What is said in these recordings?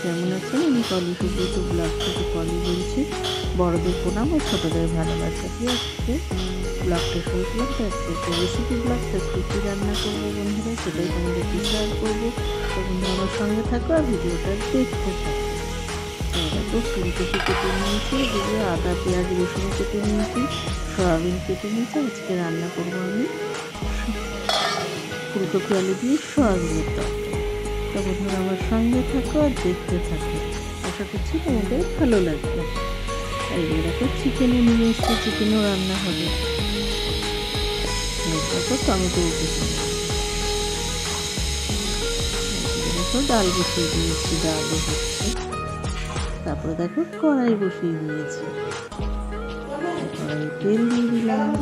কেমন আছেন? আমি পলি সুব্রত ব্লগ থেকে পলি বলছি। বড়দের প্রণাম ও ছোটদের ভালোবাসা দিয়ে আজকে ব্লগটা শুরু করলাম। তো আজকে একটা রেসিপি ব্লগ, তো কী কী রান্না করবো বন্ধুরা সেটাই তোমাদেরকে শেয়ার করবো। তো বন্ধুরা আমার সঙ্গে থাকো আর ভিডিওটা দেখতে থাকো। তো ফুলকপি কেটে নিয়েছি, এদিকে আদা পেঁয়াজ রসুন কেটে নিয়েছি, সয়াবিন কেটে নিয়েছি। আজকে রান্না করবো আমি ফুলকপি আলু দিয়ে সয়াবিনের তরকারি। তো বন্ধুরা আমার সঙ্গে থাকো আর দেখতে থাকো, আশা করছি তোমাদের ভালো লাগবে। আর এরকম চিকেনও নিয়ে এসছে, চিকেনও রান্না হবে। দেখো টমেটো কেটে দেখো ডাল বসিয়ে দিয়েছি, ডালও হচ্ছে। তারপরে দেখো কড়াই বসিয়ে দিয়েছি, কড়াই তেল দিয়ে দিলাম।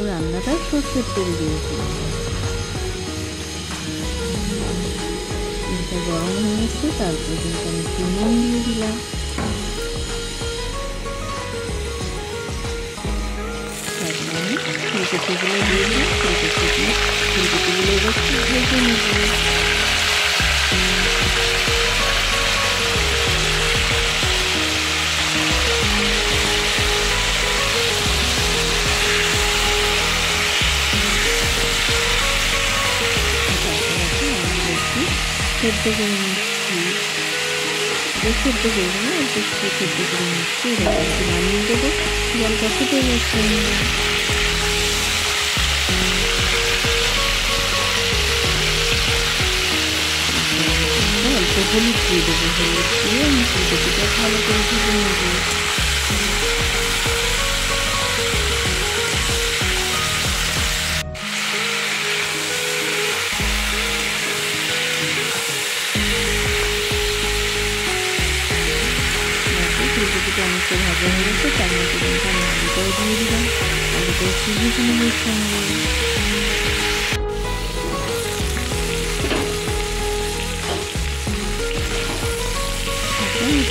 রান্নাটা সর্ষের তেল দিয়েছিলাম। তেলটা গরম হয়ে গেছে, তারপরে কিন্তু আমি নুন দিয়ে দিলাম। তারপরে আমি ফুলকপিগুলো দিয়ে দিলাম। ফুলকপিগুলো একটু ভেজে নিব। সেদ্ধ করে নিচ্ছি, সেদ্ধ করবো না, একটু সেদ্ধ করে নিচ্ছি। এবার একটু নামিয়ে দেবো, জলটা ফুটে গেছে। অল্প হলুদ দিয়ে দেবো, হলুদ দিয়ে আমি ফুলকপিটা ভালো করে ভেজে নেবো। ফুলকপিটা অনেকটা ভাজা হয়ে গেছে, তার মধ্যে কিন্তু আমি আলুটাও দিয়ে দিলাম। আলুটাও সিদ্ধ নেবো সঙ্গে।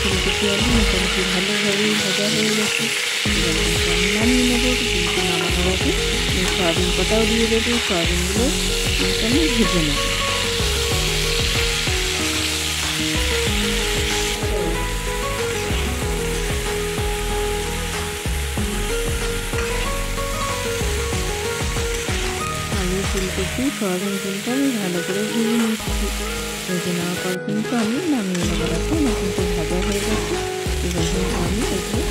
ফুলকপি আলু মোটামুটি ভালোভাবেই ভাজা হয়ে গেছে। এবার কিন্তু আমি নামিয়ে নেবো। কিন্তু নামানোর আগে সয়াবিন কটাও দিয়ে দেবো, সয়াবিনগুলো কিন্তু আমি ভেজে নেবো। আলু ফুলকপি সয়াবিন কিন্তু আমি ভালো করে ভেজে নিচ্ছি। ভেজে নেওয়ার পর কিন্তু আমি নামিয়ে নেবো। রাখি আমার কিন্তু ভাজা হয়ে গেছে। এবার আমি এগুলো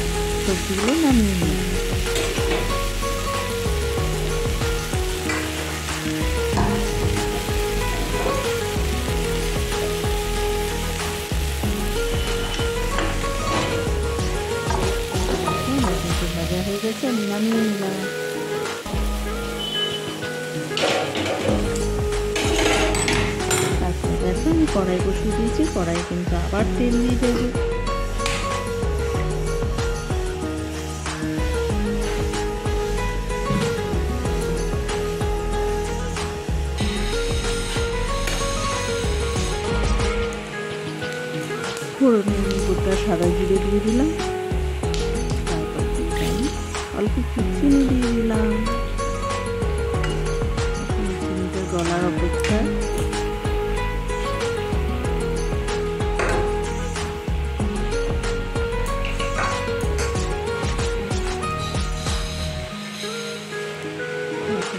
সবজিগুলো নামিয়ে নিই। ভাজা হয়ে গেছে, আমি নামিয়ে নিলাম। তারপর দেখো আমি কড়াই বসিয়ে দিয়েছি, কড়াই কিন্তু আবার তেল দিয়ে দেবো। ফোড়নে আমি গোটা সাদা জিরে দিয়ে দিলাম। তারপর আমি অল্প চিনি দিয়ে দিলাম। চিনিটা গলার অপেক্ষা।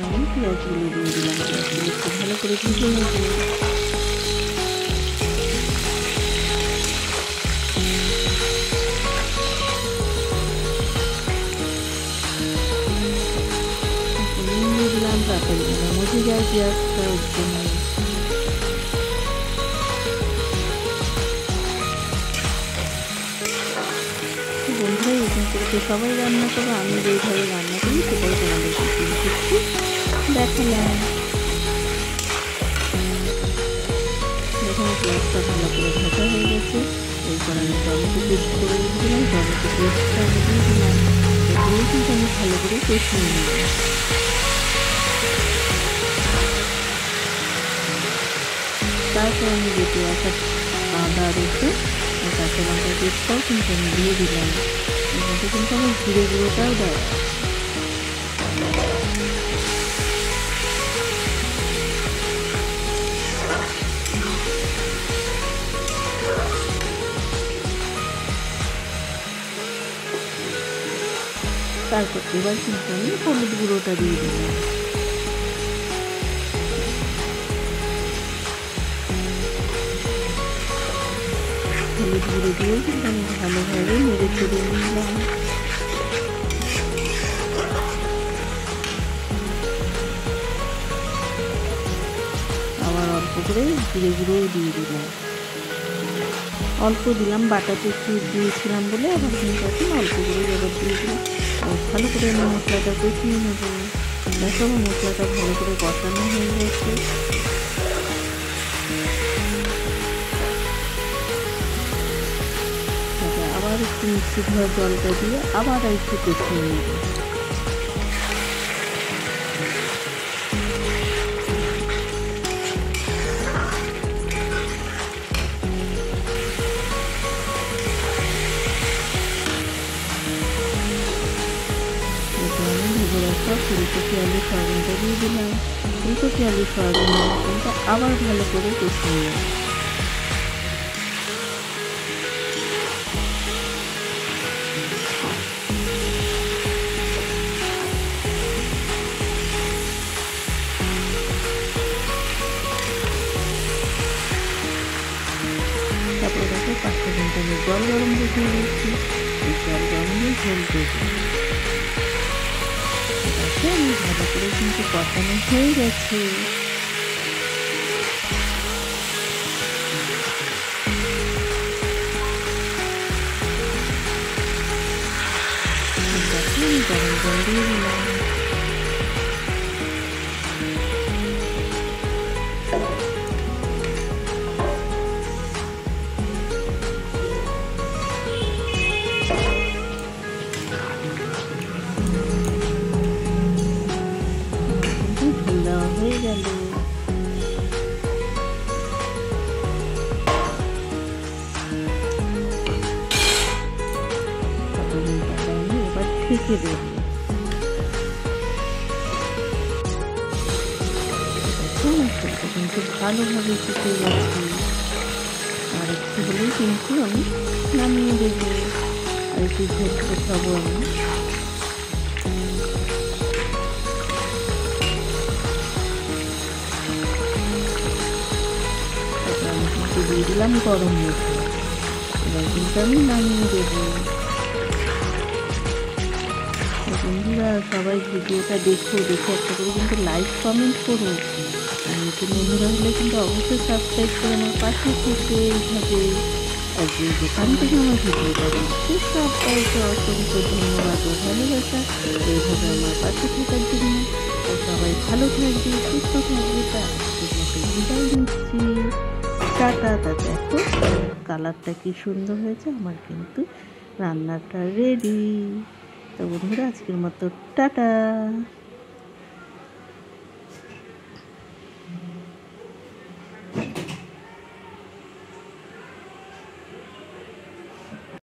আমি পেঁয়াজগুলো দিয়ে দিলাম। পেঁয়াজগুলো একটু ভালো করে ভেজে নেব। দিলাম তারপরে মজে যায় পেঁয়াজটা, ওর জন্য বন্ধুরা এরকম করে সবাই রান্না করো। আমি যেইভাবে রান্না করি সেটাই তোমাদেরকে একটু দেখালাম। দেখুন পেঁয়াজটা ভালো করে ভাজা হয়ে গেছে। এরপর আমি টমেটো পেস্ট করে দিলাম। টমেটো পেস্টটা আমি দিয়ে দিলাম। এগুলো কিন্তু আমি ভালো করে কষিয়ে নেব। তারপর আমি বেটে রাখা আদা রসুন আর কাঁচা লঙ্কার পেস্টটাও কিন্তু আমি দিয়ে দিলাম। এর মধ্যে কিন্তু আমার জিরে গুঁড়োটাও দেওয়া। তারপর এবার কিন্তু আমি হলুদ গুঁড়োটা দিয়ে দিলাম। হলুদ গুঁড়ো দিয়েও কিন্তু আমি ভালোভাবে নেড়ে চেড়ে নিলাম। আবার অল্প করে জিরে গুঁড়োও দিয়ে দিলাম, অল্প দিলাম, বাটাতে একটু দিয়েছিলাম বলে আবার কিন্তু এখন অল্প করে এবার দিয়ে দিলাম। ভালো করে আমি মশলাটা কষিয়ে নেব। দেখো মশলাটা ভালো করে কষানো হয়ে গেছে। আবার একটু মিক্সি ধোয়া জলটা দিয়ে আবার একটু কষিয়ে নেব। ভেজে রাখা ফুলকপি আলু সয়াবিনটা দিয়ে দিলাম। ফুলকপি আলু সয়াবিন মশলাটা আবার ভালো করে কষিয়ে নেব। তারপরে দেখো 5 মিনিট আমি জল গরম বসিয়ে দিচ্ছি। এই জল গরম দিয়ে ঝোল দেবো। আমি ভালো করে কিন্তু কষানো হয়ে গেছে। আমি গরম জল দিয়ে দিলাম। দেওয়া হয়ে গেল। এবার ঢেকে দেব। কিন্তু ভালোভাবে ফুটে গেছে। আর একটু হলেই কিন্তু আমি নামিয়ে দেবো। আর একটু ঝোল খাবো আমি। দিয়ে দিলাম গরম মশলা। এবার কিন্তু আমি নামিয়ে দেবো। বন্ধুরা সবাই ভিডিওটা দেখো, দেখে একটা করে কিন্তু লাইক কমেন্ট করো। আর নতুন বন্ধুরা হলে কিন্তু অবশ্যই সাবস্ক্রাইব করে আমার পাশে থেকে এইভাবে। আর যে যেখান থেকে আমার ভিডিওটা দেখছি সবাইকে অসংখ্য ধন্যবাদ ও ভালোবাসা এইভাবে আমার পাশে থাকার জন্য। সবাই ভালো থাকবে, সুস্থ থাকবে। তা আজকের মতো বিদায় নিচ্ছি। টাটা। দেখো কালারটা কি সুন্দর হয়েছে। আমার কিন্তু রান্নাটা রেডি। তো বন্ধুরা আজকের মতো টাটা।